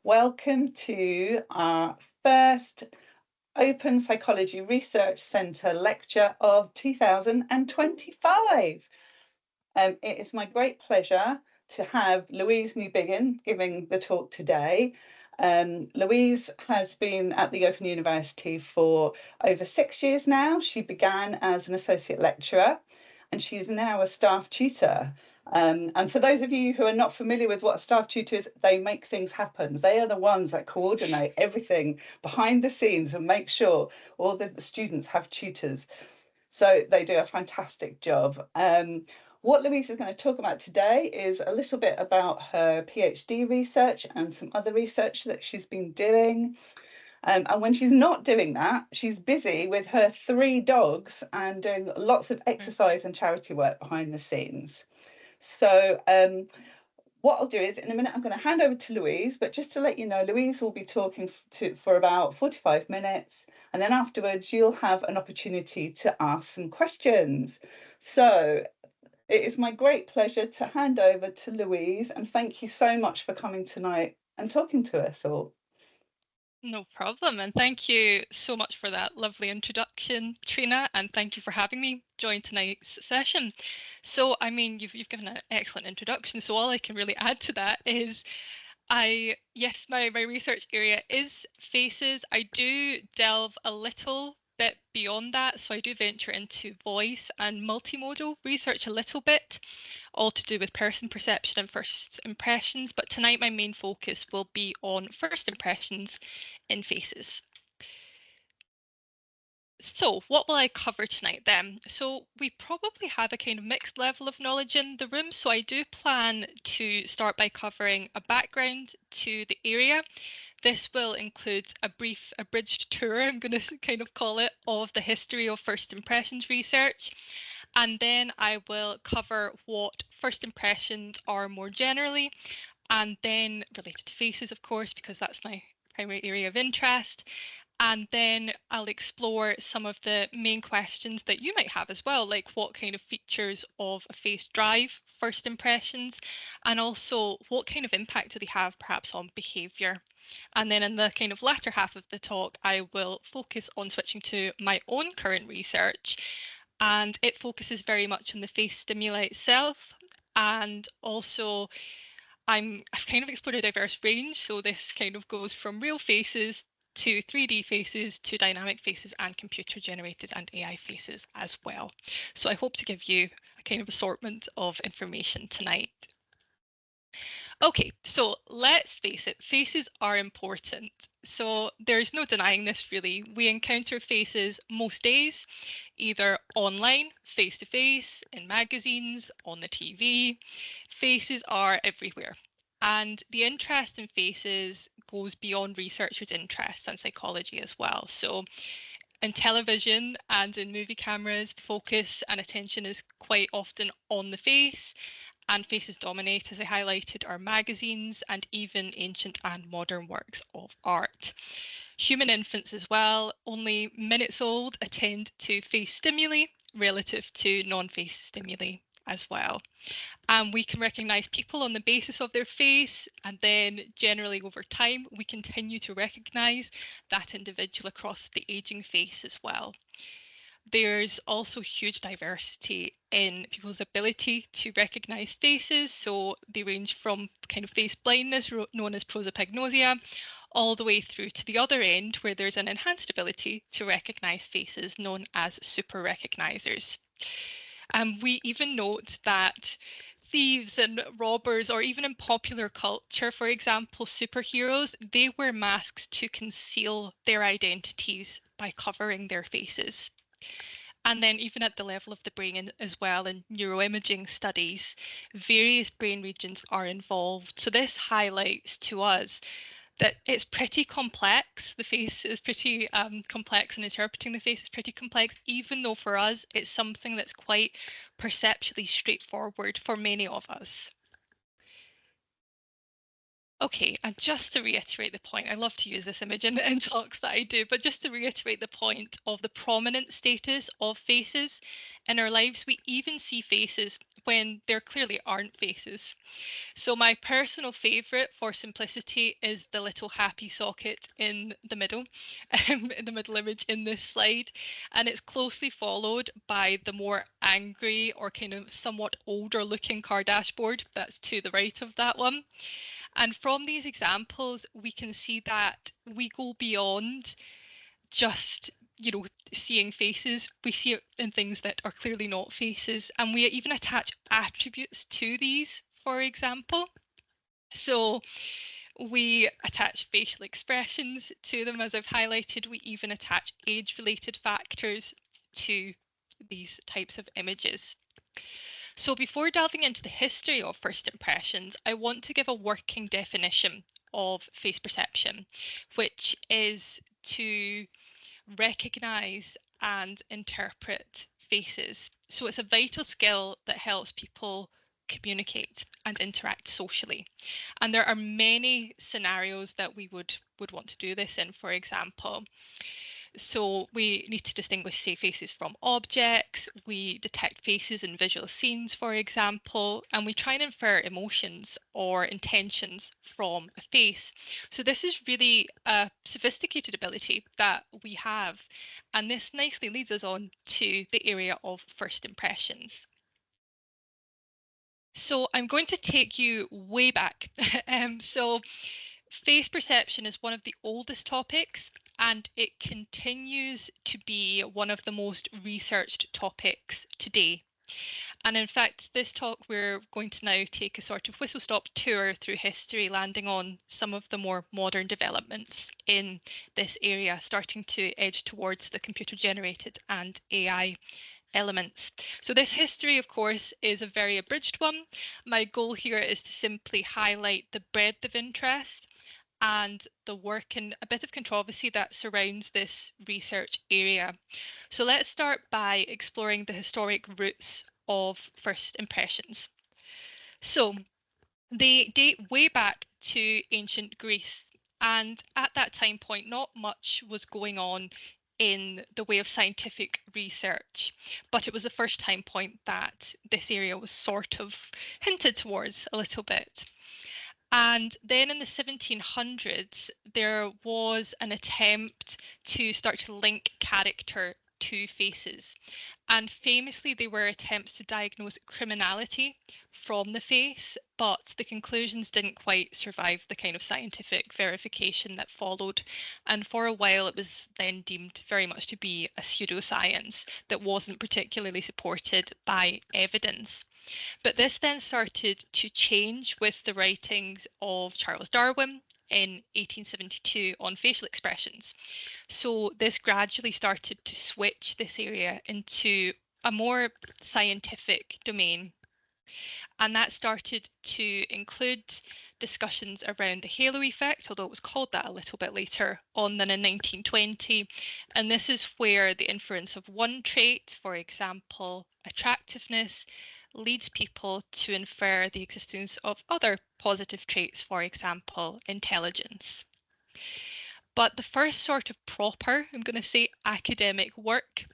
Welcome to our first Open Psychology Research Centre lecture of 2025. It is my great pleasure to have Louise Newbigin giving the talk today. Louise has been at the Open University for over 6 years now. She began as an associate lecturer and she is now a staff tutor. And for those of you who are not familiar with what a staff tutor is, they make things happen. They are the ones that coordinate everything behind the scenes and make sure all the students have tutors. So they do a fantastic job. What Louise is going to talk about today is a little bit about her PhD research and some other research that she's been doing. And when she's not doing that, she's busy with her 3 dogs and doing lots of exercise and charity work behind the scenes. So what I'll do is in a minute, I'm going to hand over to Louise, but just to let you know, Louise will be talking for about 45 minutes. And then afterwards, you'll have an opportunity to ask some questions. So it is my great pleasure to hand over to Louise, and thank you so much for coming tonight and talking to us all. No problem, and thank you so much for that lovely introduction, Trina, and thank you for having me join tonight's session. So, you've given an excellent introduction, so all I can really add to that is yes, my research area is faces. I do delve a little bit beyond that, so I do venture into voice and multimodal research a little bit, all to do with person perception and first impressions, but tonight my main focus will be on first impressions in faces. So, what will I cover tonight then? So, we probably have a kind of mixed level of knowledge in the room. So, I do plan to start by covering a background to the area. This will include a brief abridged tour, I'm going to kind of call it, of the history of first impressions research. And then I will cover what first impressions are more generally, and then related to faces, of course, because that's my primary area of interest. And then I'll explore some of the main questions that you might have as well, like what kind of features of a face drive first impressions, and also what kind of impact do they have perhaps on behaviour. And then in the kind of latter half of the talk, I will focus on switching to my own current research, and it focuses very much on the face stimuli itself, and also I've kind of explored a diverse range, so this kind of goes from real faces to 3D faces to dynamic faces and computer generated and AI faces as well. So I hope to give you a kind of assortment of information tonight. Okay, so let's face it, faces are important. So there's no denying this really. We encounter faces most days, either online, face to face, in magazines, on the TV. Faces are everywhere. And the interest in faces goes beyond researchers' interests and psychology as well. So in television and in movie cameras, the focus and attention is quite often on the face, and faces dominate, as I highlighted, our magazines and even ancient and modern works of art. Human infants as well, only minutes old, attend to face stimuli relative to non-face stimuli as well. And we can recognize people on the basis of their face, and then generally over time, we continue to recognize that individual across the aging face as well. There's also huge diversity in people's ability to recognize faces. So they range from kind of face blindness, known as prosopagnosia, all the way through to the other end, where there's an enhanced ability to recognize faces, known as super recognizers. We even note that thieves and robbers, or even in popular culture, for example, superheroes, they wear masks to conceal their identities by covering their faces. And then even at the level of the brain as well, in neuroimaging studies, various brain regions are involved. So this highlights to us that it's pretty complex. The face is pretty complex, and interpreting the face is pretty complex, even though for us it's something that's quite perceptually straightforward for many of us. Okay, and just to reiterate the point, I love to use this image in talks that I do, but just to reiterate the point of the prominent status of faces in our lives, we even see faces when there clearly aren't faces. So my personal favourite for simplicity is the little happy socket in the middle, in the middle image in this slide, and it's closely followed by the more angry or kind of somewhat older looking car dashboard that's to the right of that one. And from these examples, we can see that we go beyond just, seeing faces. We see it in things that are clearly not faces, and we even attach attributes to these, for example. So we attach facial expressions to them, as I've highlighted. We even attach age-related factors to these types of images. So before delving into the history of first impressions, I want to give a working definition of face perception, which is to recognize and interpret faces. So it's a vital skill that helps people communicate and interact socially. And there are many scenarios that we would want to do this in, for example. So we need to distinguish, say, faces from objects, we detect faces in visual scenes, for example, and we try and infer emotions or intentions from a face. So this is really a sophisticated ability that we have, and this nicely leads us on to the area of first impressions. So I'm going to take you way back. So face perception is one of the oldest topics, and it continues to be one of the most researched topics today. And in fact, this talk, we're going to now take a sort of whistle-stop tour through history, landing on some of the more modern developments in this area, starting to edge towards the computer-generated and AI elements. So this history, of course, is a very abridged one. My goal here is to simply highlight the breadth of interest and the work and a bit of controversy that surrounds this research area. So let's start by exploring the historic roots of first impressions. So they date way back to ancient Greece, and at that time point, not much was going on in the way of scientific research, but it was the first time point that this area was sort of hinted towards a little bit. And then in the 1700s, there was an attempt to start to link character to faces. And famously, they were attempts to diagnose criminality from the face, but the conclusions didn't quite survive the kind of scientific verification that followed. And for a while, it was then deemed very much to be a pseudoscience that wasn't particularly supported by evidence. But this then started to change with the writings of Charles Darwin in 1872 on facial expressions. So this gradually started to switch this area into a more scientific domain. And that started to include discussions around the halo effect, although it was called that a little bit later on than in 1920. And this is where the inference of one trait, for example, attractiveness, leads people to infer the existence of other positive traits, for example, intelligence. But the first sort of proper, I'm going to say, academic work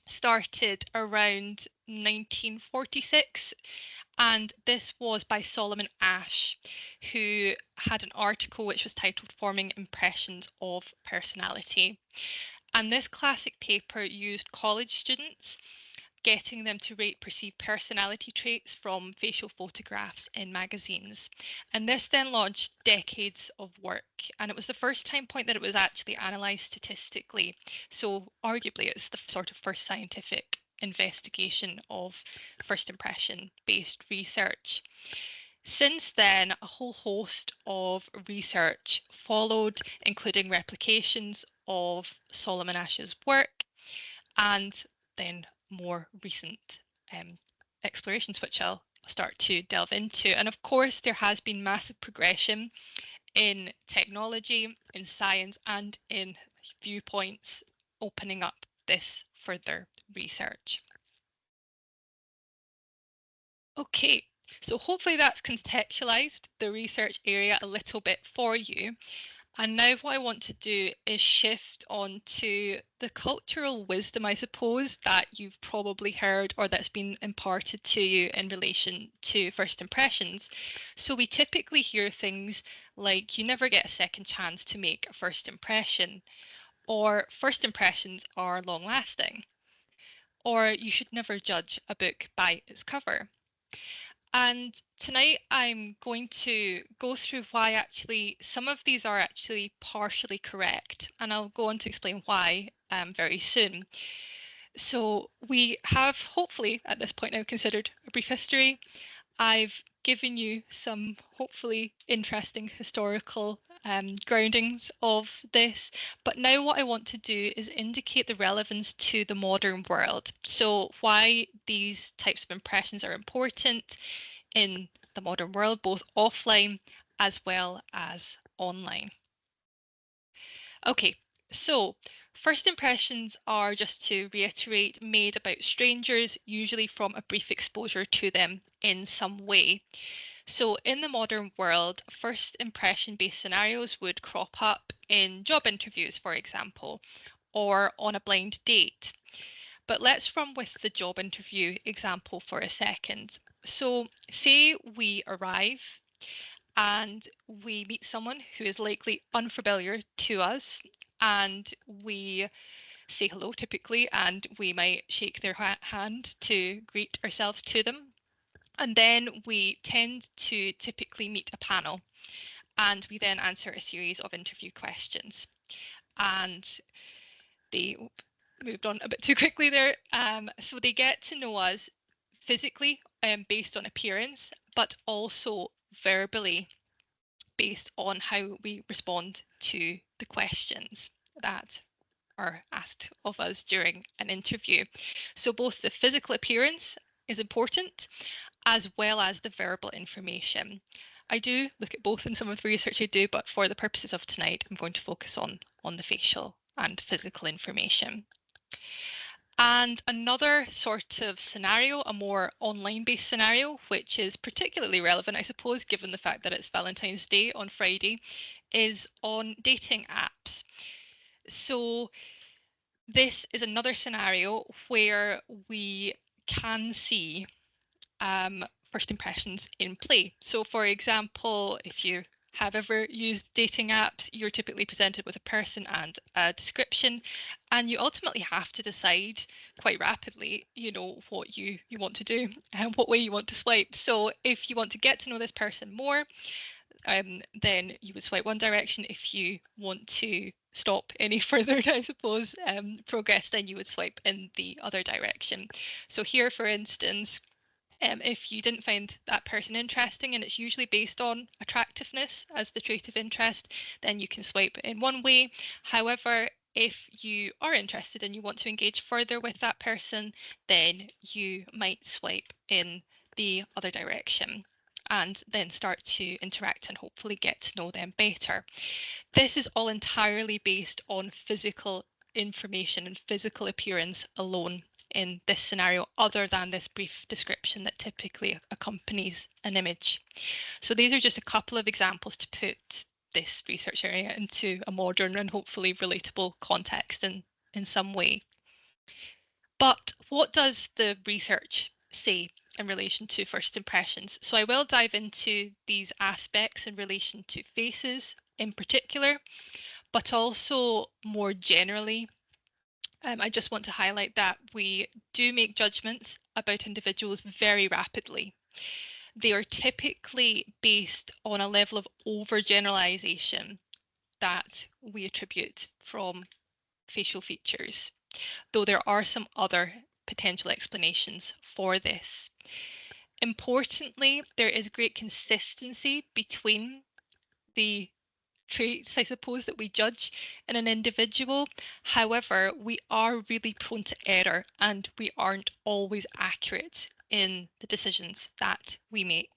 started around 1946, and this was by Solomon Asch, who had an article which was titled Forming Impressions of Personality. And this classic paper used college students, getting them to rate perceived personality traits from facial photographs in magazines. And this then launched decades of work, and it was the first time point that it was actually analysed statistically. So arguably it's the sort of first scientific investigation of first impression based research. Since then, a whole host of research followed, including replications of Solomon Asch's work and then more recent explorations, which I'll start to delve into. And of course, there has been massive progression in technology, in science, and in viewpoints, opening up this further research. Okay, So hopefully that's contextualized the research area a little bit for you. And now what I want to do is shift on to the cultural wisdom, I suppose, that you've probably heard or that's been imparted to you in relation to first impressions. So we typically hear things like you never get a second chance to make a first impression, or first impressions are long lasting, or you should never judge a book by its cover. And tonight I'm going to go through why actually some of these are actually partially correct, and I'll go on to explain why very soon. So we have hopefully at this point now considered a brief history. I've given you some hopefully interesting historical groundings of this, but now what I want to do is indicate the relevance to the modern world. So why these types of impressions are important in the modern world, both offline as well as online. Okay, so first impressions are, just to reiterate, made about strangers, usually from a brief exposure to them in some way. So in the modern world, first impression based scenarios would crop up in job interviews, for example, or on a blind date. But let's run with the job interview example for a second. So say we arrive and we meet someone who is likely unfamiliar to us, and we say hello typically, and we might shake their hand to greet ourselves to them. And then we tend to typically meet a panel, and we then answer a series of interview questions. And they moved on a bit too quickly there. So they get to know us physically based on appearance, but also verbally based on how we respond to the questions that are asked of us during an interview. So both the physical appearance is important as well as the verbal information. I do look at both in some of the research I do, but for the purposes of tonight, I'm going to focus on the facial and physical information. And another sort of scenario, a more online based scenario, which is particularly relevant, I suppose, given the fact that it's Valentine's Day on Friday, is on dating apps. So this is another scenario where we can see first impressions in play. So for example, if you have ever used dating apps, you're typically presented with a person and a description, and you ultimately have to decide quite rapidly, what you want to do and what way you want to swipe. So if you want to get to know this person more, then you would swipe one direction. If you want to stop any further, I suppose, progress, then you would swipe in the other direction. So here, for instance, if you didn't find that person interesting, and it's usually based on attractiveness as the trait of interest, then you can swipe in one way. However, if you are interested and you want to engage further with that person, then you might swipe in the other direction and then start to interact and hopefully get to know them better. This is all entirely based on physical information and physical appearance alone in this scenario, other than this brief description that typically accompanies an image. So these are just a couple of examples to put this research area into a modern and hopefully relatable context in some way. But what does the research say in relation to first impressions? So I will dive into these aspects in relation to faces in particular, but also more generally. I just want to highlight that we do make judgments about individuals very rapidly. They are typically based on a level of overgeneralization that we attribute from facial features, though there are some other potential explanations for this. Importantly, there is great consistency between the traits, I suppose, that we judge in an individual. However, we are really prone to error and we aren't always accurate in the decisions that we make.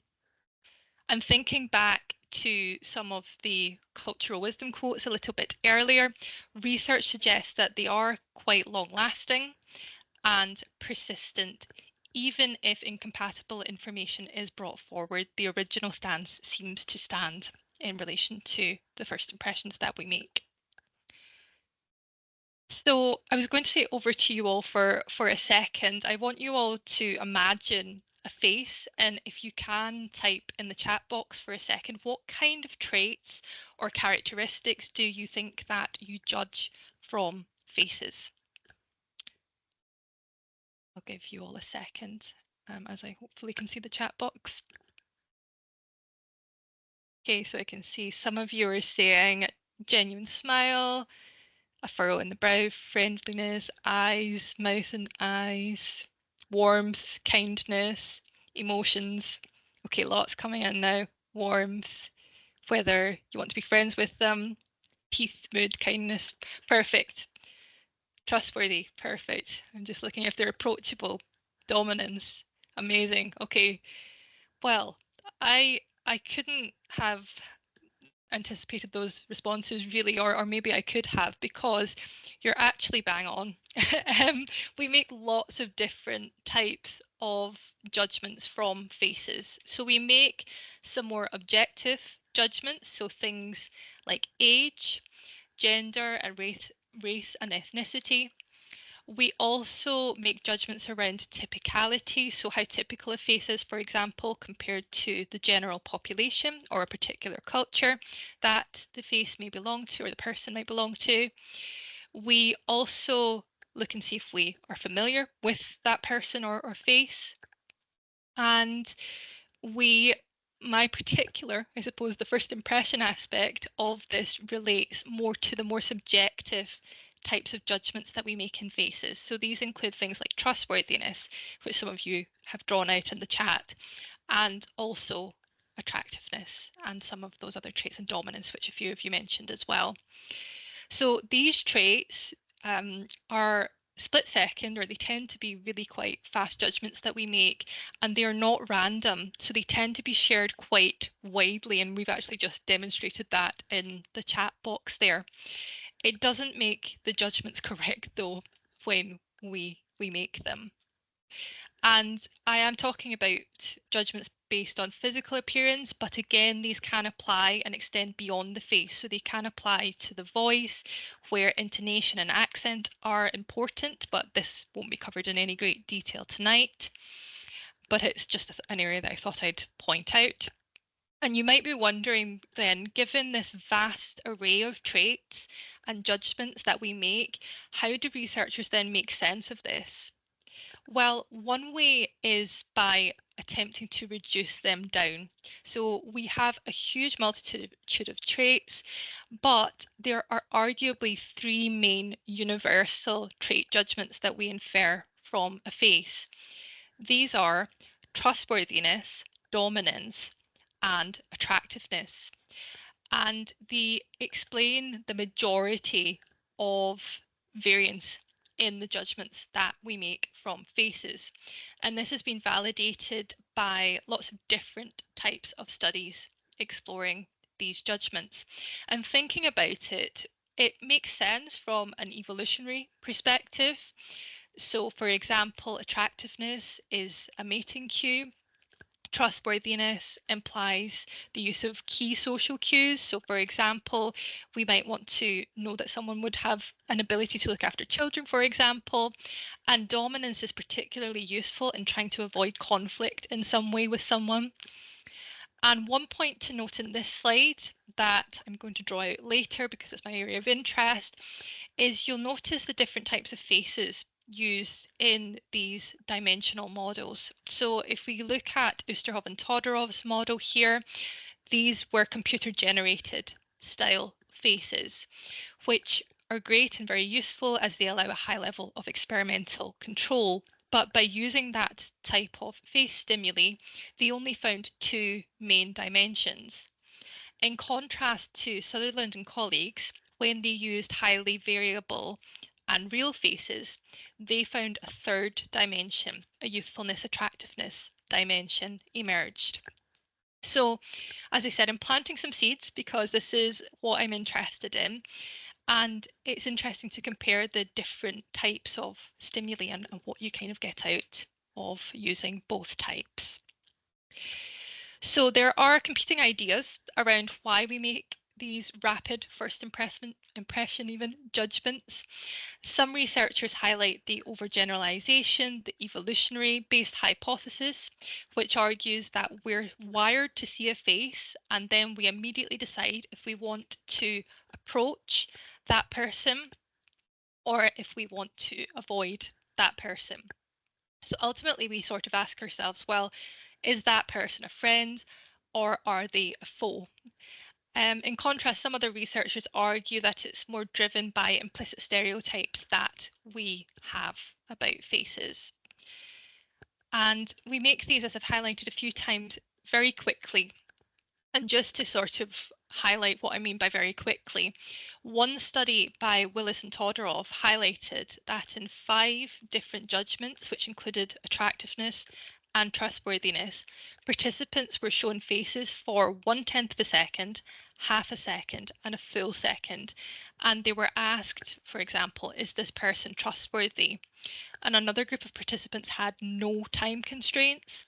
And thinking back to some of the cultural wisdom quotes a little bit earlier, research suggests that they are quite long lasting and persistent, Even if incompatible information is brought forward, the original stance seems to stand in relation to the first impressions that we make. So I was going to say over to you all for a second. I want you all to imagine a face, and if you can type in the chat box for a second, what kind of traits or characteristics do you think that you judge from faces? I'll give you all a second as I hopefully can see the chat box. Okay, so I can see some of you are saying genuine smile, a furrow in the brow, friendliness, eyes, mouth and eyes, warmth, kindness, emotions. Okay, lots coming in now. Warmth, whether you want to be friends with them, teeth, mood, kindness. Perfect. Trustworthy. Perfect. I'm just looking if they're approachable. Dominance. Amazing. Okay. Well, I couldn't have anticipated those responses really, or maybe I could have, because you're actually bang on. We make lots of different types of judgments from faces. So we make some more objective judgments, so things like age, gender, and race and ethnicity. We also make judgments around typicality, so how typical a face is, for example, compared to the general population or a particular culture that the face may belong to or the person might belong to. We also look and see if we are familiar with that person or face. And we my particular, I suppose, the first impression aspect of this relates more to the more subjective types of judgments that we make in faces. So these include things like trustworthiness, which some of you have drawn out in the chat, and also attractiveness and some of those other traits, and dominance, which a few of you mentioned as well. So these traits are split second, or they tend to be really quite fast judgments that we make, and they are not random, so they tend to be shared quite widely, and we've actually just demonstrated that in the chat box there. It doesn't make the judgments correct though when we make them. And I am talking about judgments based on physical appearance, but again, these can apply and extend beyond the face. So they can apply to the voice, where intonation and accent are important, but this won't be covered in any great detail tonight. But it's just an area that I thought I'd point out. And you might be wondering then, given this vast array of traits and judgments that we make, how do researchers then make sense of this? Well, one way is by attempting to reduce them down. So we have a huge multitude of traits, but there are arguably three main universal trait judgments that we infer from a face. These are trustworthiness, dominance, and attractiveness. And they explain the majority of variance in the judgments that we make from faces. And this has been validated by lots of different types of studies exploring these judgments. And thinking about it, it makes sense from an evolutionary perspective. So, for example, attractiveness is a mating cue. Trustworthiness implies the use of key social cues. So, for example, we might want to know that someone would have an ability to look after children, for example. And dominance is particularly useful in trying to avoid conflict in some way with someone. And one point to note in this slide that I'm going to draw out later because it's my area of interest is you'll notice the different types of faces used in these dimensional models. So if we look at Oosterhoff and Todorov's model here, these were computer generated style faces, which are great and very useful as they allow a high level of experimental control. But by using that type of face stimuli, they only found two main dimensions. In contrast to Sutherland and colleagues, when they used highly variable and real faces, they found a third dimension, a youthfulness attractiveness dimension emerged. So, as I said, I'm planting some seeds because this is what I'm interested in. And it's interesting to compare the different types of stimuli and what you kind of get out of using both types. So there are competing ideas around why we make these rapid first impression even judgments. Some researchers highlight the overgeneralization, the evolutionary based hypothesis, which argues that we're wired to see a face and then we immediately decide if we want to approach that person or if we want to avoid that person. So ultimately, we sort of ask ourselves, well, is that person a friend or are they a foe? In contrast, some other researchers argue that it's more driven by implicit stereotypes that we have about faces. And we make these, as I've highlighted a few times, very quickly. And just to sort of highlight what I mean by very quickly, one study by Willis and Todorov highlighted that in 5 different judgments, which included attractiveness and trustworthiness, participants were shown faces for 1/10 of a second, half a second, and a full second. And they were asked, for example, is this person trustworthy? And another group of participants had no time constraints.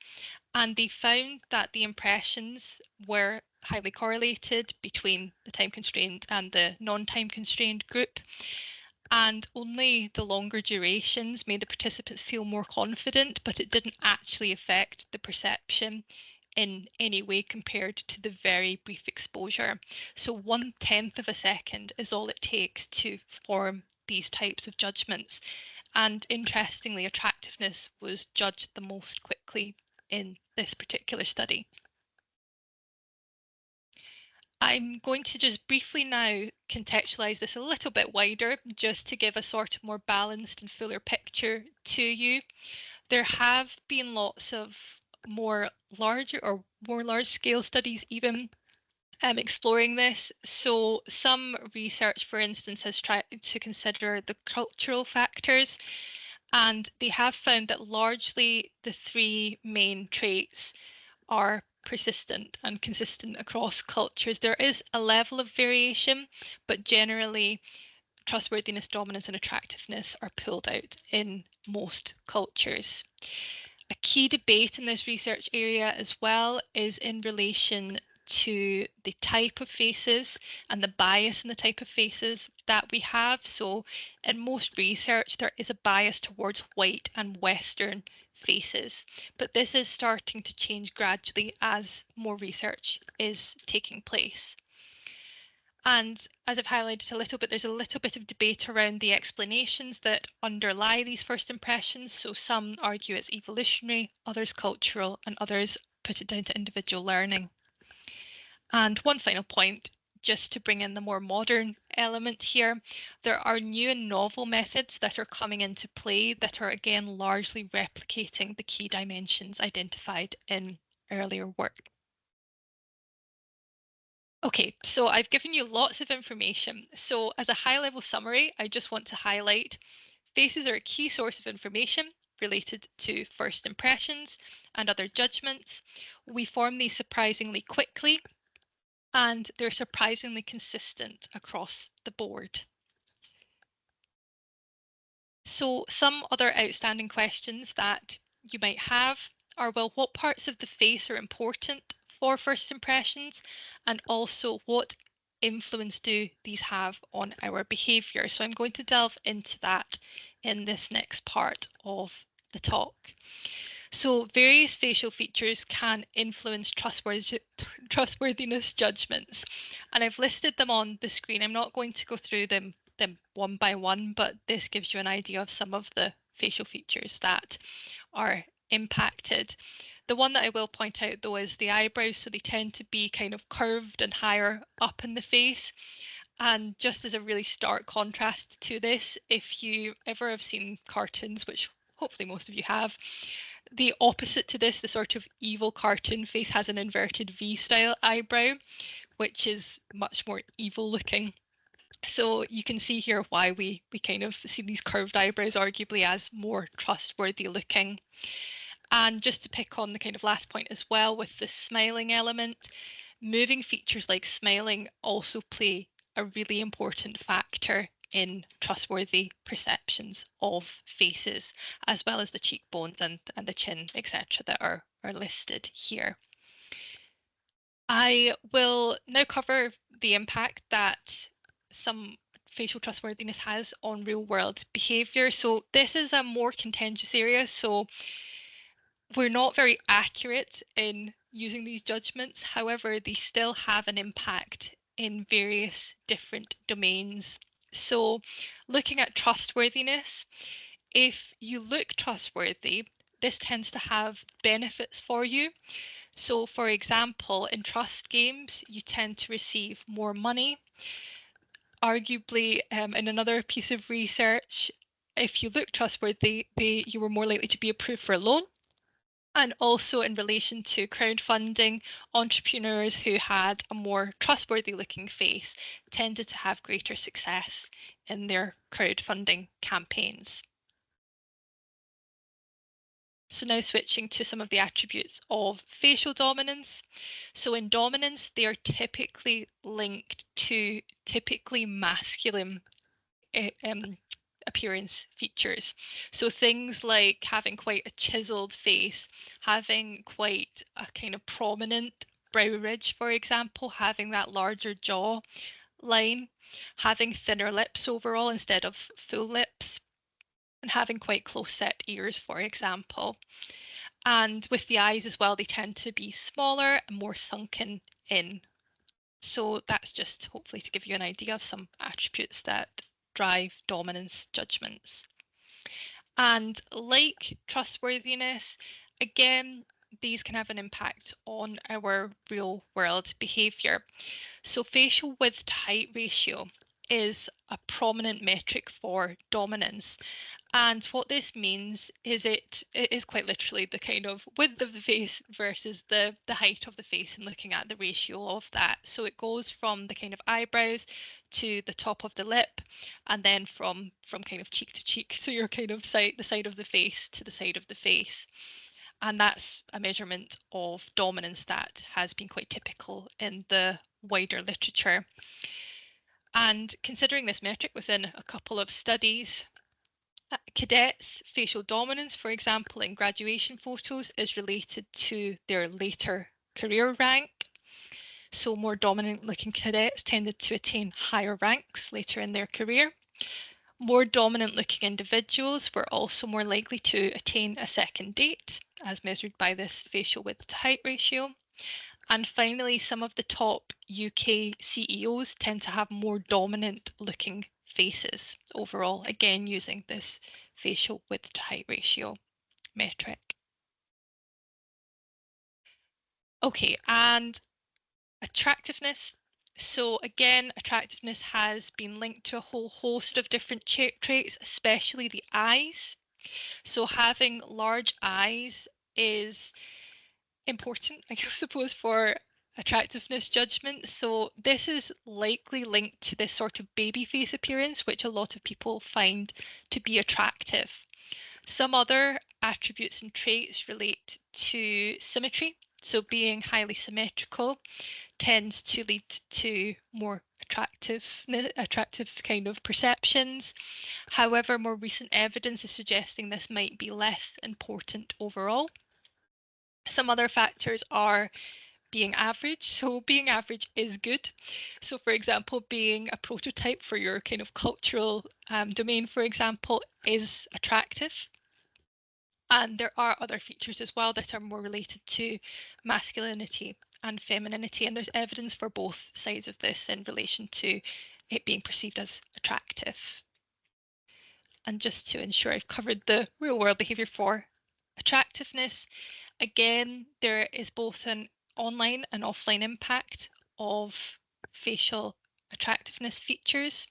And they found that the impressions were highly correlated between the time constrained and the non-time constrained group. And only the longer durations made the participants feel more confident, but it didn't actually affect the perception in any way compared to the very brief exposure. So 1/10 of a second is all it takes to form these types of judgments. And interestingly, attractiveness was judged the most quickly in this particular study. I'm going to just briefly now contextualize this a little bit wider, just to give a sort of more balanced and fuller picture to you. There have been lots of more large scale studies even exploring this. So some research, for instance, has tried to consider the cultural factors, and they have found that largely the 3 main traits are persistent and consistent across cultures. There is a level of variation, but generally trustworthiness, dominance, and attractiveness are pulled out in most cultures. A key debate in this research area as well is in relation to the type of faces and the bias in the type of faces that we have. So in most research, there is a bias towards white and Western faces, but this is starting to change gradually as more research is taking place. And as I've highlighted a little bit, there's a little bit of debate around the explanations that underlie these first impressions. So some argue it's evolutionary, others cultural, and others put it down to individual learning. And one final point, just to bring in the more modern element here, there are new and novel methods that are coming into play that are again largely replicating the key dimensions identified in earlier work. Okay, so I've given you lots of information. So as a high-level summary, I just want to highlight faces are a key source of information related to first impressions and other judgments. We form these surprisingly quickly, and they're surprisingly consistent across the board. So some other outstanding questions that you might have are, well, what parts of the face are important for first impressions? And also, what influence do these have on our behaviour? So I'm going to delve into that in this next part of the talk. So various facial features can influence trustworthiness judgments, and I've listed them on the screen. I'm not going to go through them one by one, but this gives you an idea of some of the facial features that are impacted. The one that I will point out though is the eyebrows, so they tend to be kind of curved and higher up in the face. And just as a really stark contrast to this, if you ever have seen cartoons, which hopefully most of you have, the opposite to this, the sort of evil cartoon face, has an inverted V style eyebrow, which is much more evil looking. So you can see here why we kind of see these curved eyebrows arguably as more trustworthy looking. And just to pick on the kind of last point as well with the smiling element, moving features like smiling also play a really important factor in trustworthy perceptions of faces, as well as the cheekbones and the chin, etc., that are listed here. I will now cover the impact that some facial trustworthiness has on real world behaviour. So this is a more contentious area, so we're not very accurate in using these judgments. However, they still have an impact in various different domains. So looking at trustworthiness, if you look trustworthy, this tends to have benefits for you. So for example, in trust games, you tend to receive more money. Arguably, in another piece of research, if you look trustworthy, you were more likely to be approved for a loan. And also in relation to crowdfunding, entrepreneurs who had a more trustworthy looking face tended to have greater success in their crowdfunding campaigns. So now switching to some of the attributes of facial dominance. So in dominance, they are typically linked to typically masculine appearance features. So things like having quite a chiseled face, having quite a kind of prominent brow ridge, for example, having that larger jaw line, having thinner lips overall instead of full lips, and having quite close set ears, for example. And with the eyes as well, they tend to be smaller and more sunken in. So that's just hopefully to give you an idea of some attributes that drive dominance judgments. And like trustworthiness, again, these can have an impact on our real world behaviour. So facial width to height ratio is a prominent metric for dominance. And what this means is it is quite literally the kind of width of the face versus the height of the face and looking at the ratio of that. So it goes from the kind of eyebrows to the top of the lip, and then from kind of cheek to cheek, so your kind of the side of the face to the side of the face. And that's a measurement of dominance that has been quite typical in the wider literature. And considering this metric within a couple of studies, cadets' facial dominance, for example, in graduation photos is related to their later career rank. So more dominant looking cadets tended to attain higher ranks later in their career. More dominant looking individuals were also more likely to attain a second date, as measured by this facial width to height ratio. And finally, some of the top UK CEOs tend to have more dominant looking faces overall, again using this facial width to height ratio metric. Okay, and attractiveness. So again, attractiveness has been linked to a whole host of different traits, especially the eyes. So having large eyes is important, I suppose, for attractiveness judgment. So this is likely linked to this sort of baby face appearance, which a lot of people find to be attractive. Some other attributes and traits relate to symmetry. So being highly symmetrical tends to lead to more attractive kind of perceptions. However, more recent evidence is suggesting this might be less important overall. Some other factors are being average. So being average is good. So for example, being a prototype for your kind of cultural domain, for example, is attractive. And there are other features as well that are more related to masculinity and femininity. And there's evidence for both sides of this in relation to it being perceived as attractive. And just to ensure I've covered the real world behaviour for attractiveness, again, there is both an online and offline impact of facial attractiveness features.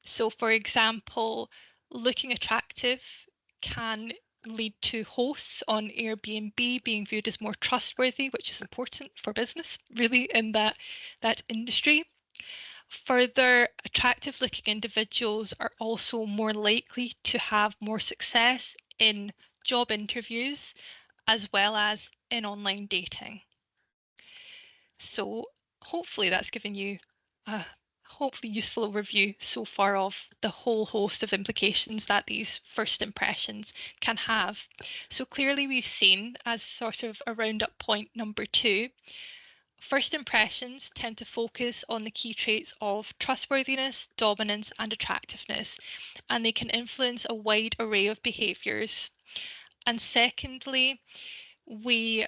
So for example, looking attractive can lead to hosts on Airbnb being viewed as more trustworthy, which is important for business, really, in that industry. Further, attractive looking individuals are also more likely to have more success in job interviews as well as in online dating. So hopefully that's given you a hopefully useful overview so far of the whole host of implications that these first impressions can have. So clearly we've seen, as sort of a roundup point number 2, first impressions tend to focus on the key traits of trustworthiness, dominance, and attractiveness, and they can influence a wide array of behaviours. And secondly, we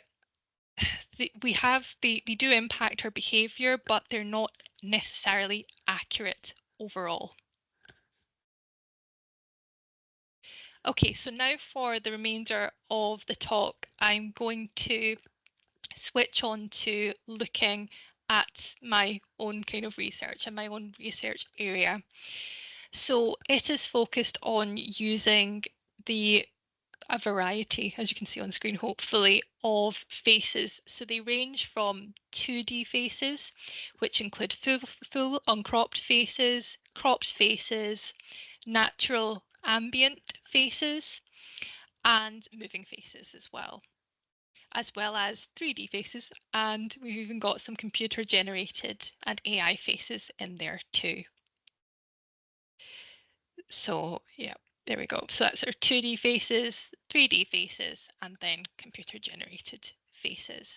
they do impact our behaviour, but they're not necessarily accurate overall. Okay, so now for the remainder of the talk, I'm going to switch on to looking at my own kind of research and my own research area. So it is focused on using a variety, as you can see on screen, hopefully, of faces. So they range from 2D faces, which include full uncropped faces, cropped faces, natural ambient faces, and moving faces as well as 3D faces, and we've even got some computer generated and AI faces in there too. So yeah, there we go. So that's our 2D faces, 3D faces, and then computer generated faces.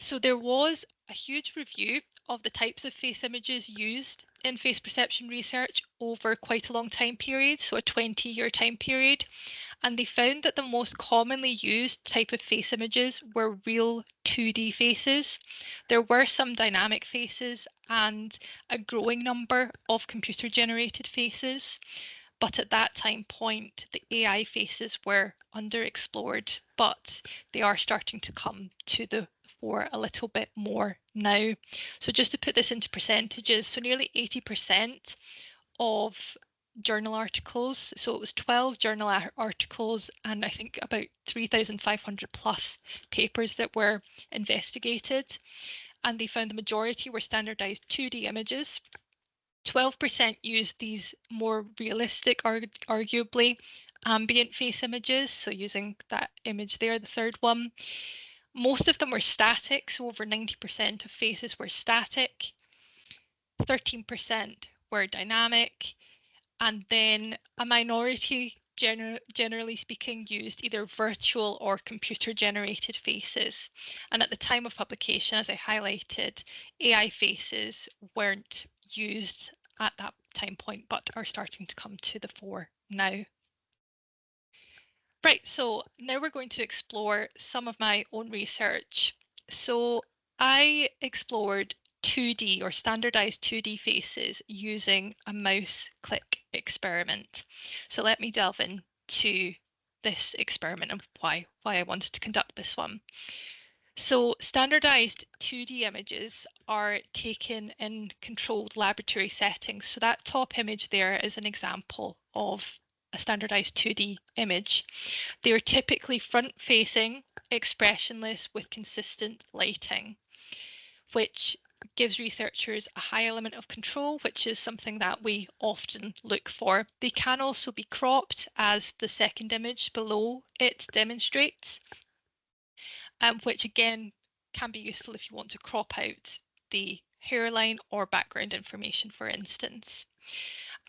So there was a huge review of the types of face images used in face perception research over quite a long time period, so a 20-year time period, and they found that the most commonly used type of face images were real 2D faces. There were some dynamic faces and a growing number of computer-generated faces, but at that time point, the AI faces were underexplored, but they are starting to come to the fore a little bit more now. So just to put this into percentages, so nearly 80% of journal articles. So it was 12 journal articles and I think about 3,500 plus papers that were investigated. And they found the majority were standardized 2D images. 12% used these more realistic, arguably, ambient face images. So using that image there, the third one. Most of them were static, so over 90% of faces were static. 13% were dynamic, and then a minority, generally speaking, used either virtual or computer generated faces. And at the time of publication, as I highlighted, AI faces weren't used at that time point, but are starting to come to the fore now. Right, so now we're going to explore some of my own research. So I explored 2D or standardized 2D faces using a mouse click experiment. So let me delve into this experiment and why I wanted to conduct this one. So standardized 2D images are taken in controlled laboratory settings. So that top image there is an example of a standardized 2D image. They are typically front-facing, expressionless with consistent lighting, which gives researchers a high element of control, which is something that we often look for. They can also be cropped, as the second image below it demonstrates, which again can be useful if you want to crop out the hairline or background information, for instance.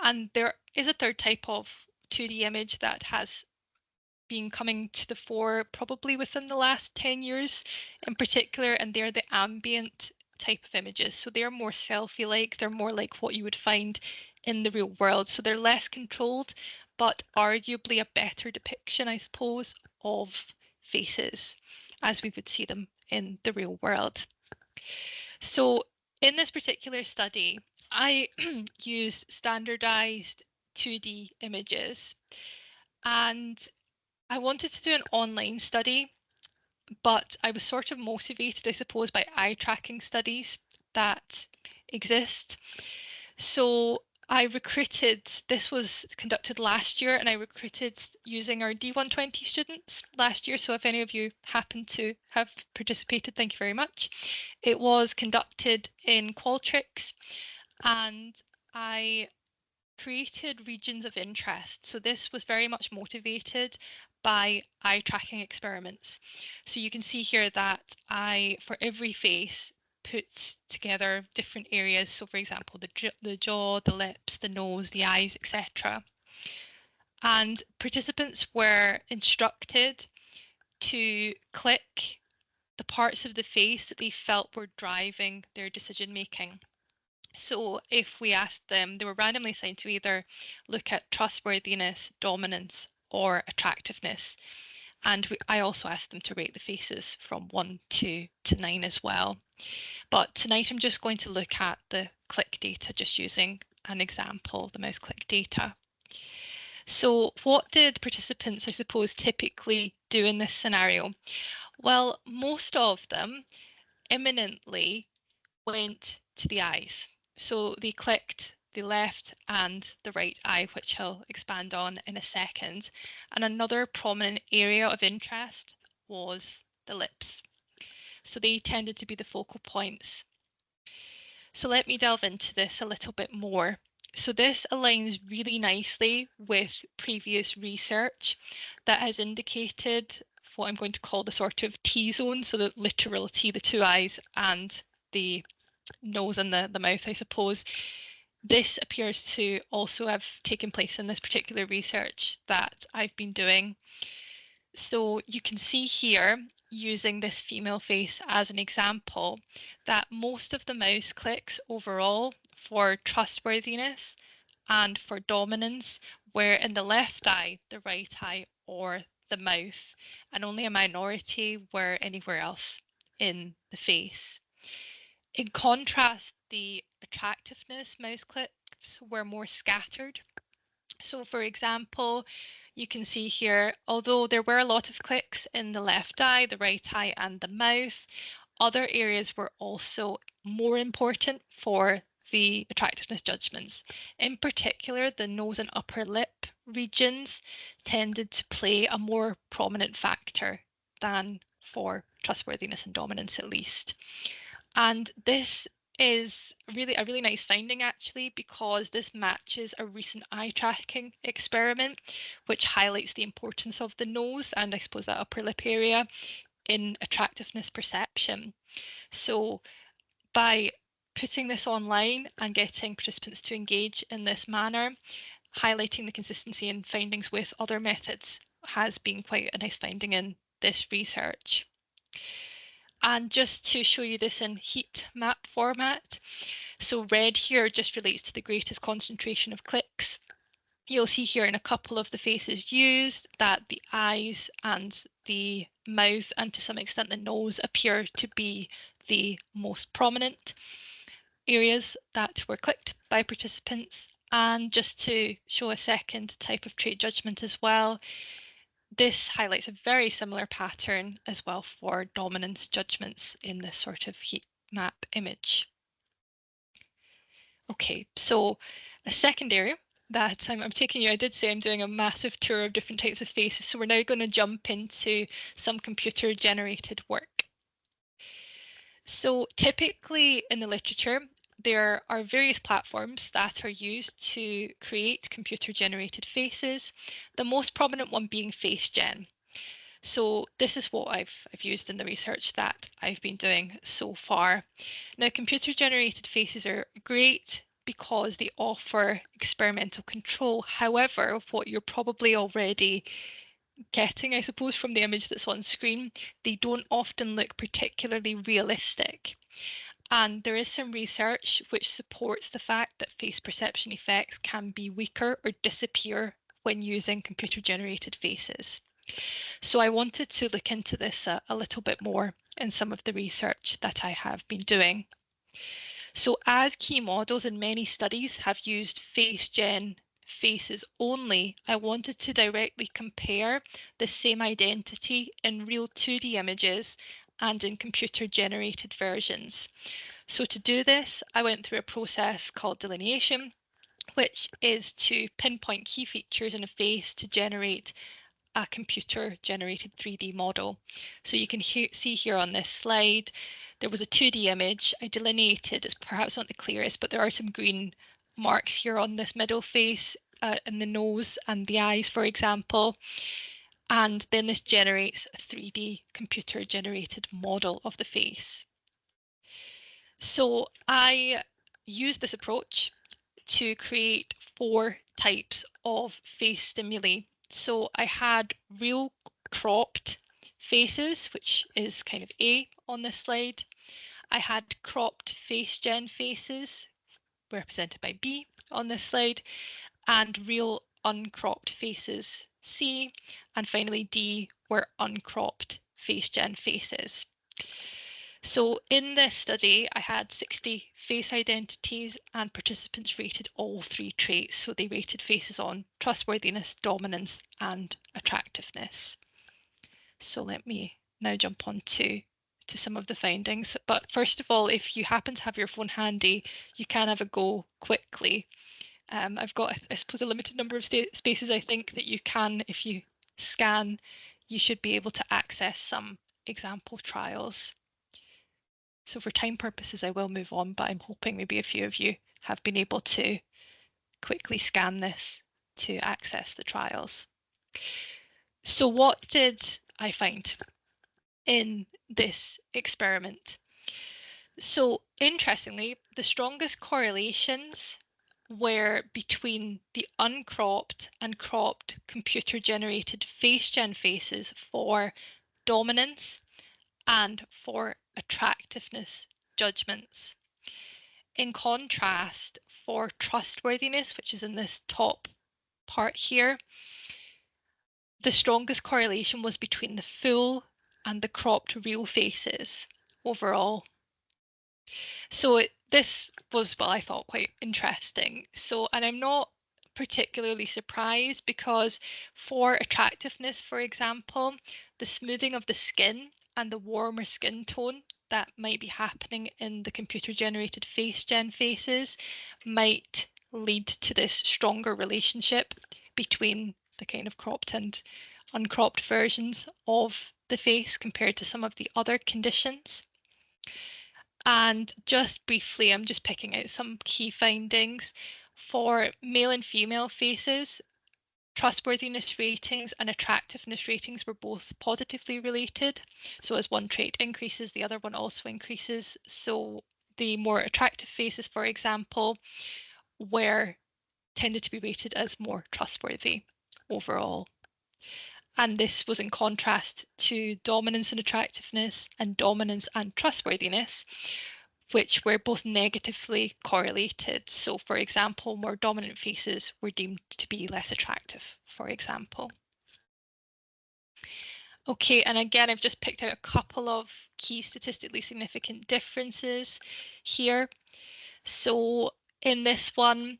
And there is a third type of 2D image that has been coming to the fore probably within the last 10 years in particular, and they're the ambient type of images. So they're more selfie-like, they're more like what you would find in the real world. So they're less controlled, but arguably a better depiction, I suppose, of faces as we would see them in the real world. So in this particular study, I used standardized 2D images, and I wanted to do an online study, but I was sort of motivated, I suppose, by eye tracking studies that exist. So I recruited, this was conducted last year, and I recruited using our D120 students last year. So if any of you happen to have participated, thank you very much. It was conducted in Qualtrics, and I created regions of interest. So this was very much motivated by eye tracking experiments. So you can see here that for every face, put together different areas. So for example, the jaw, the lips, the nose, the eyes, etc. And participants were instructed to click the parts of the face that they felt were driving their decision making. So if we asked them, they were randomly assigned to either look at trustworthiness, dominance, or attractiveness. And I also asked them to rate the faces from 1 to 9 as well. But tonight I'm just going to look at the click data, just using an example of the mouse click data. So what did participants, I suppose, typically do in this scenario? Well, most of them imminently went to the eyes. So they clicked the left and the right eye, which I'll expand on in a second. And another prominent area of interest was the lips. So they tended to be the focal points. So let me delve into this a little bit more. So this aligns really nicely with previous research that has indicated what I'm going to call the sort of T-zone, so the literal T, the two eyes, and the nose and the mouth, I suppose. This appears to also have taken place in this particular research that I've been doing. So you can see here, using this female face as an example, that most of the mouse clicks overall for trustworthiness and for dominance were in the left eye, the right eye, or the mouth, and only a minority were anywhere else in the face. In contrast, the attractiveness mouse clicks were more scattered. So for example, you can see here, although there were a lot of clicks in the left eye, the right eye, and the mouth, other areas were also more important for the attractiveness judgments. In particular, the nose and upper lip regions tended to play a more prominent factor than for trustworthiness and dominance, at least. And this is really a really nice finding, actually, because this matches a recent eye tracking experiment, which highlights the importance of the nose and I suppose that upper lip area in attractiveness perception. So by putting this online and getting participants to engage in this manner, highlighting the consistency in findings with other methods has been quite a nice finding in this research. And just to show you this in heat map format, so red here just relates to the greatest concentration of clicks. You'll see here in a couple of the faces used that the eyes and the mouth and to some extent the nose appear to be the most prominent areas that were clicked by participants. And just to show a second type of trait judgment as well, this highlights a very similar pattern as well for dominance judgments in this sort of heat map image. Okay, so a second area that I'm taking you, I did say I'm doing a massive tour of different types of faces, so we're now going to jump into some computer generated work. So typically in the literature, there are various platforms that are used to create computer generated faces, the most prominent one being FaceGen. So this is what I've used in the research that I've been doing so far. Now, computer generated faces are great because they offer experimental control. However, what you're probably already getting, I suppose, from the image that's on screen, they don't often look particularly realistic. And there is some research which supports the fact that face perception effects can be weaker or disappear when using computer generated faces. So I wanted to look into this a little bit more in some of the research that I have been doing. So as key models in many studies have used FaceGen faces only, I wanted to directly compare the same identity in real 2D images and in computer generated versions. So to do this, I went through a process called delineation, which is to pinpoint key features in a face to generate a computer generated 3D model. So you can see here on this slide, there was a 2D image. I delineated, it's perhaps not the clearest, but there are some green marks here on this middle face in the nose and the eyes, for example. And then this generates a 3D computer generated model of the face. So I used this approach to create 4 types of face stimuli. So I had real cropped faces, which is kind of A on this slide. I had cropped face gen faces, represented by B on this slide, and real uncropped faces, C, and finally D were uncropped face gen faces. So in this study, I had 60 face identities and participants rated all 3 traits. So they rated faces on trustworthiness, dominance, and attractiveness. So let me now jump on to some of the findings. But first of all, if you happen to have your phone handy, you can have a go quickly. I've got, I suppose, a limited number of spaces. I think that you can, if you scan, you should be able to access some example trials. So for time purposes, I will move on, but I'm hoping maybe a few of you have been able to quickly scan this to access the trials. So what did I find in this experiment? So interestingly, the strongest correlations were between the uncropped and cropped computer-generated face gen faces for dominance and for attractiveness judgments. In contrast, for trustworthiness, which is in this top part here, the strongest correlation was between the full and the cropped real faces overall. So this was, well, I thought quite interesting. And I'm not particularly surprised because for attractiveness, for example, the smoothing of the skin and the warmer skin tone that might be happening in the computer generated face gen faces might lead to this stronger relationship between the kind of cropped and uncropped versions of the face compared to some of the other conditions. And just briefly, I'm just picking out some key findings. For male and female faces, trustworthiness ratings and attractiveness ratings were both positively related. So as one trait increases, the other one also increases. So the more attractive faces, for example, tended to be rated as more trustworthy overall. And this was in contrast to dominance and attractiveness and dominance and trustworthiness, which were both negatively correlated. So, for example, more dominant faces were deemed to be less attractive, for example. Okay, and again, I've just picked out a couple of key statistically significant differences here. So in this one,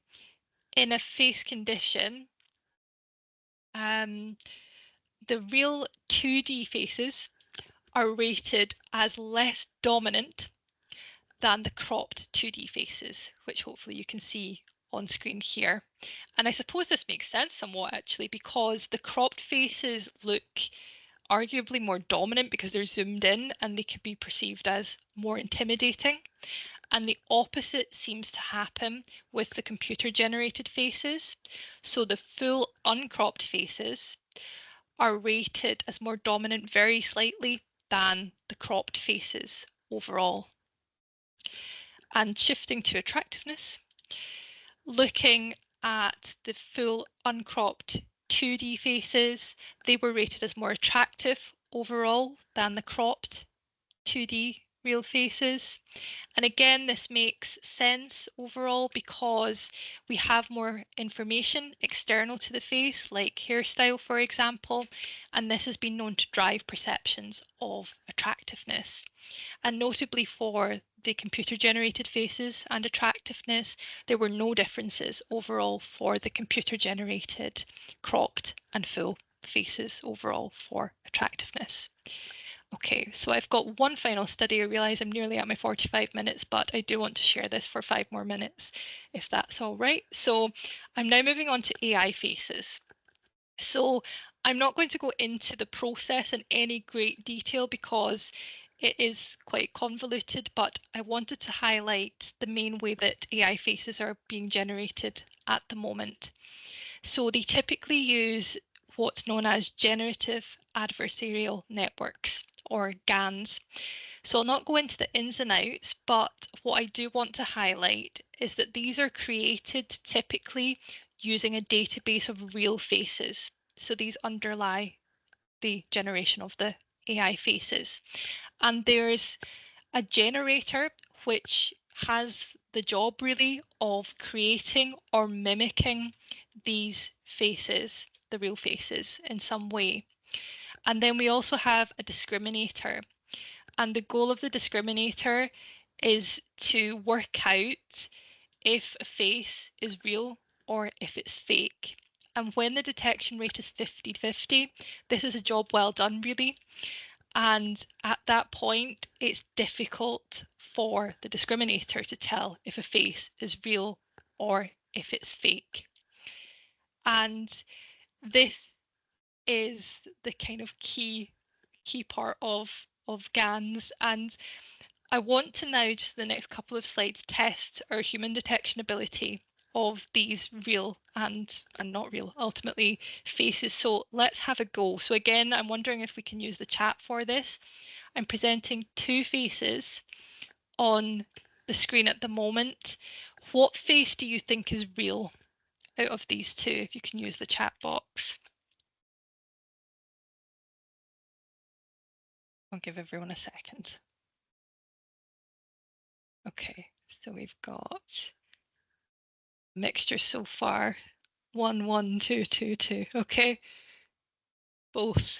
in a face condition, the real 2D faces are rated as less dominant than the cropped 2D faces, which hopefully you can see on screen here. And I suppose this makes sense somewhat actually, because the cropped faces look arguably more dominant because they're zoomed in and they could be perceived as more intimidating. And the opposite seems to happen with the computer generated faces. So the full uncropped faces are rated as more dominant very slightly than the cropped faces overall. And shifting to attractiveness, looking at the full uncropped 2D faces, they were rated as more attractive overall than the cropped 2D real faces. And again, this makes sense overall because we have more information external to the face, like hairstyle, for example, and this has been known to drive perceptions of attractiveness. And notably for the computer generated faces and attractiveness, there were no differences overall for the computer generated cropped and full faces overall for attractiveness. Okay, so I've got one final study. I realise I'm nearly at my 45 minutes, but I do want to share this for 5 more minutes, if that's all right. So I'm now moving on to AI faces. So I'm not going to go into the process in any great detail because it is quite convoluted, but I wanted to highlight the main way that AI faces are being generated at the moment. So they typically use what's known as generative adversarial networks, or GANs. So I'll not go into the ins and outs, but what I do want to highlight is that these are created typically using a database of real faces. So these underlie the generation of the AI faces. And there's a generator which has the job really of creating or mimicking these faces, the real faces, in some way. And then we also have a discriminator. And the goal of the discriminator is to work out if a face is real or if it's fake. And when the detection rate is 50-50, this is a job well done, really. And at that point, it's difficult for the discriminator to tell if a face is real or if it's fake. And this is the kind of key part of GANs. And I want to now, just the next couple of slides, test our human detection ability of these real and not real, ultimately, faces. So let's have a go. So again, I'm wondering if we can use the chat for this. I'm presenting two faces on the screen at the moment. What face do you think is real out of these two? If you can use the chat box. I'll give everyone a second. Okay, so we've got mixture so far. 1, 1, 2, 2, 2. Okay, both.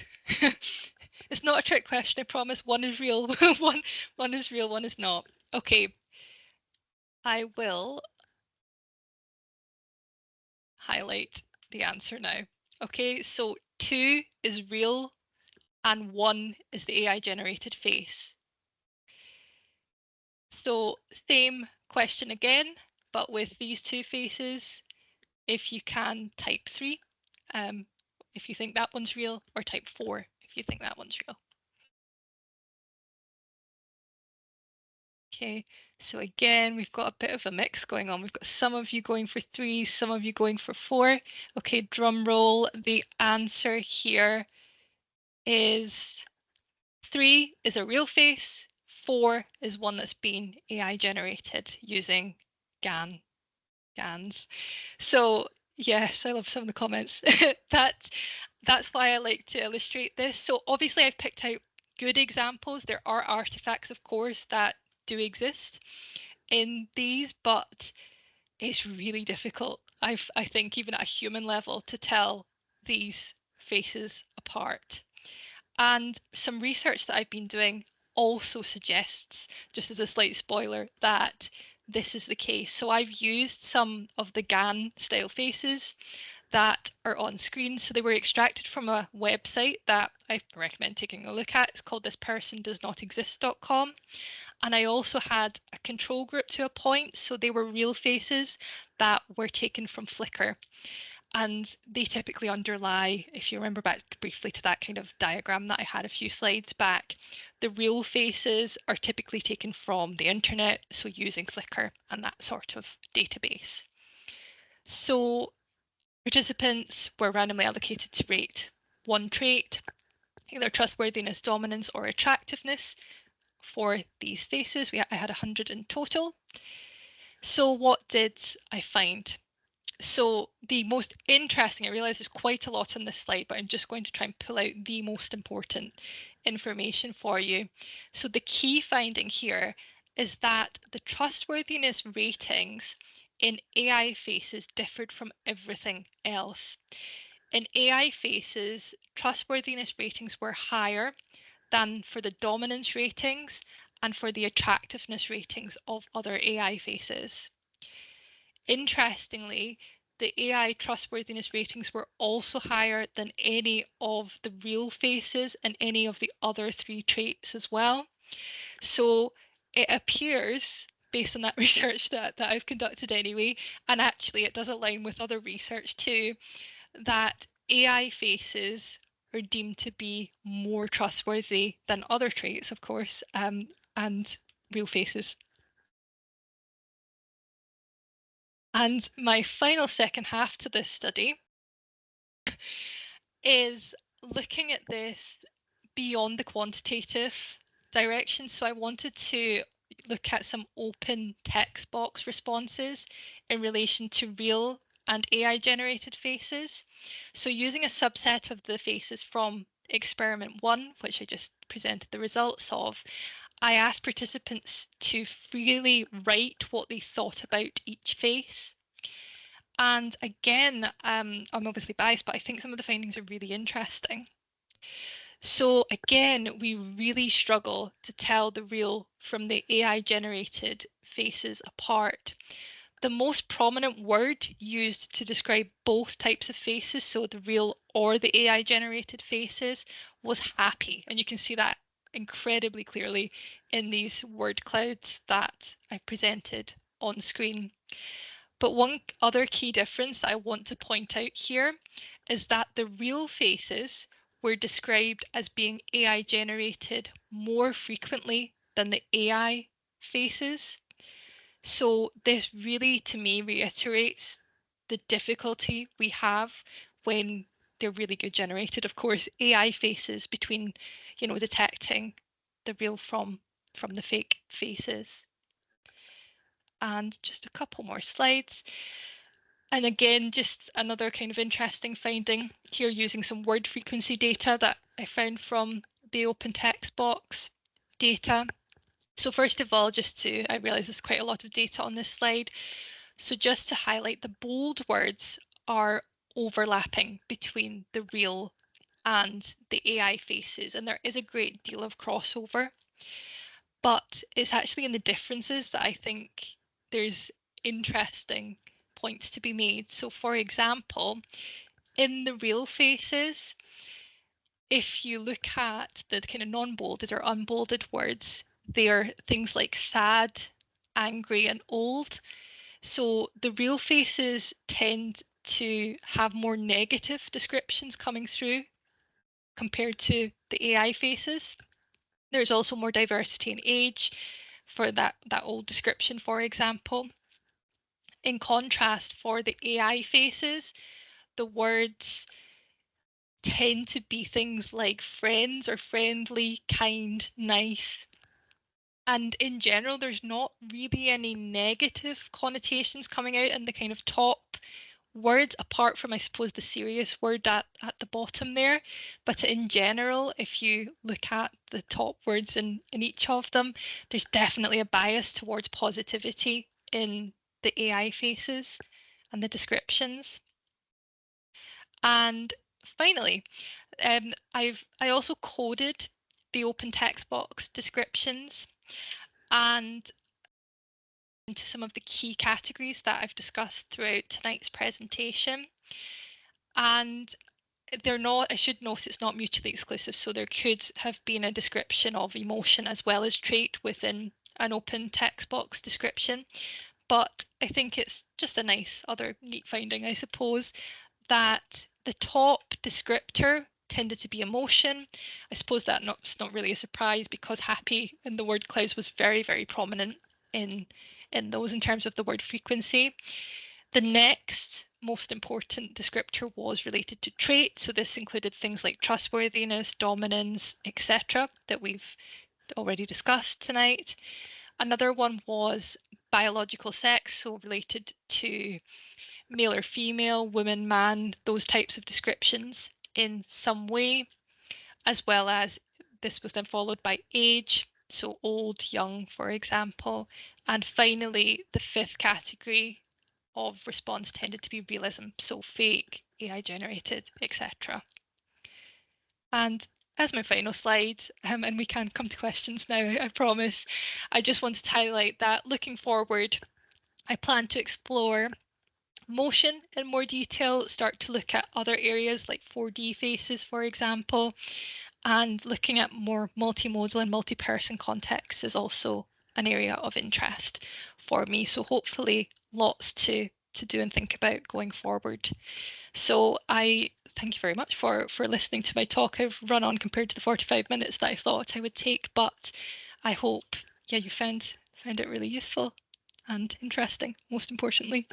It's not a trick question, I promise. One is real, one is real, one is not. Okay, I will highlight the answer now. Okay, so 2 is real and 1 is the AI generated face. So same question again, but with these two faces, if you can type 3, if you think that one's real, or type 4 if you think that one's real. Okay, so again, we've got a bit of a mix going on. We've got some of you going for 3, some of you going for 4. Okay, drum roll. The answer here is 3 is a real face, 4 is one that's been AI generated using GANs. So yes, I love some of the comments. That's why I like to illustrate this. So obviously I've picked out good examples. There are artifacts, of course, that do exist in these, but it's really difficult, I think, even at a human level, to tell these faces apart. And some research that I've been doing also suggests, just as a slight spoiler, that this is the case. So I've used some of the GAN style faces that are on screen. So they were extracted from a website that I recommend taking a look at. It's called thispersondoesnotexist.com. And I also had a control group to a point. So they were real faces that were taken from Flickr. And they typically underlie, if you remember back briefly to that kind of diagram that I had a few slides back, the real faces are typically taken from the internet, so using Flickr and that sort of database. So participants were randomly allocated to rate one trait, either trustworthiness, dominance, or attractiveness for these faces. I had 100 in total. So what did I find? So the most interesting, I realise there's quite a lot on this slide, but I'm just going to try and pull out the most important information for you. So the key finding here is that the trustworthiness ratings in AI faces differed from everything else. In AI faces, trustworthiness ratings were higher than for the dominance ratings and for the attractiveness ratings of other AI faces. Interestingly, the AI trustworthiness ratings were also higher than any of the real faces and any of the other 3 traits as well. So it appears, based on that research that I've conducted anyway, and actually it does align with other research too, that AI faces are deemed to be more trustworthy than other traits, of course, and real faces. And my final second half to this study is looking at this beyond the quantitative direction. So I wanted to look at some open text box responses in relation to real and AI generated faces. So using a subset of the faces from experiment 1, which I just presented the results of, I asked participants to freely write what they thought about each face. And again, I'm obviously biased, but I think some of the findings are really interesting. So again, we really struggle to tell the real from the AI generated faces apart. The most prominent word used to describe both types of faces, so the real or the AI generated faces, was happy. And you can see that incredibly clearly in these word clouds that I presented on screen. But one other key difference that I want to point out here is that the real faces were described as being AI generated more frequently than the AI faces. So this really, to me, reiterates the difficulty we have when they're really good generated. Of course, AI faces between, detecting the real from the fake faces. And just a couple more slides. And again, just another kind of interesting finding here using some word frequency data that I found from the open text box data. So first of all, I realise there's quite a lot of data on this slide. So just to highlight, the bold words are overlapping between the real and the AI faces, and there is a great deal of crossover. But it's actually in the differences that I think there's interesting points to be made. So for example, in the real faces, if you look at the kind of non-bolded or unbolded words, they are things like sad, angry, and old. So the real faces tend to have more negative descriptions coming through compared to the AI faces. There's also more diversity in age for that old description, for example. In contrast, for the AI faces, the words tend to be things like friends or friendly, kind, nice. And in general, there's not really any negative connotations coming out in the kind of top words, apart from, I suppose, the serious word at the bottom there. But in general, if you look at the top words in each of them, there's definitely a bias towards positivity in the AI faces and the descriptions. And finally, I also coded the open text box descriptions and into some of the key categories that I've discussed throughout tonight's presentation. And they're not, I should note, it's not mutually exclusive. So there could have been a description of emotion as well as trait within an open text box description. But I think it's just a nice other neat finding, I suppose, that the top descriptor tended to be emotion. I suppose that's not really a surprise because happy in the word clouds was very, very prominent in those in terms of the word frequency. The next most important descriptor was related to trait. So this included things like trustworthiness, dominance, etc. that we've already discussed tonight. Another one was biological sex, so related to male or female, woman, man, those types of descriptions in some way, as well as this was then followed by age, so old, young, for example. And finally, the fifth category of response tended to be realism, so fake, AI generated, etc. And as my final slide, and we can come to questions now, I promise, I just wanted to highlight that looking forward, I plan to explore motion in more detail, start to look at other areas like 4D faces, for example, and looking at more multimodal and multi-person contexts is also an area of interest for me. So hopefully lots to do and think about going forward. So I thank you very much for listening to my talk. I've run on compared to the 45 minutes that I thought I would take, but I hope you found it really useful and interesting, most importantly.